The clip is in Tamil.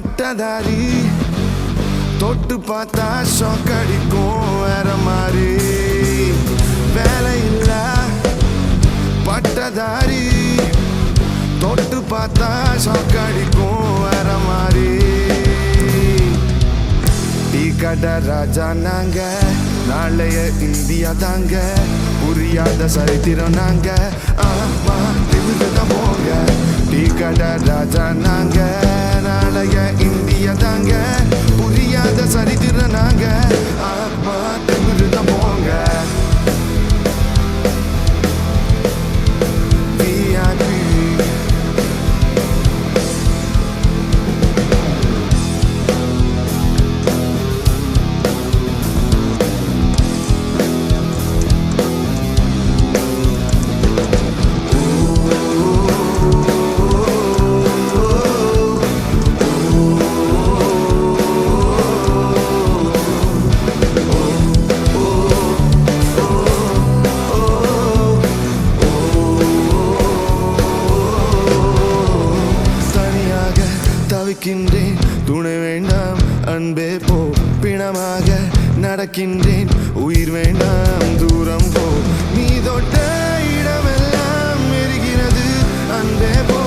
பட்டதாரி தொட்டு பார்த்தா ஷாக் அடிக்கும் வேற மாதிரி வேலை இல்ல பட்டதாரி தொட்டு பார்த்தா ஷாக் அடிக்கும் வேற மாதிரி டீ கடை ராஜா நாங்க நாளைய இந்தியா தாங்க புரியாத சரித்திரம் நாங்க ஆமா திமிருதான் போங்க டீ கடை ராஜா நாங்க நாளைய இந்தியா தாங்க புரியாத சரித்திரம் நாங்க ஆமா திமிருதான் போங்க தவிக்கின்றேன் துணை வேண்டாம் அன்பே போ பிணமாக நடக்கின்றேன் உயிர் வேண்டாம் தூரம் போ நீ தொட்ட இடமெல்லாம் எரிகிறது அன்பே போ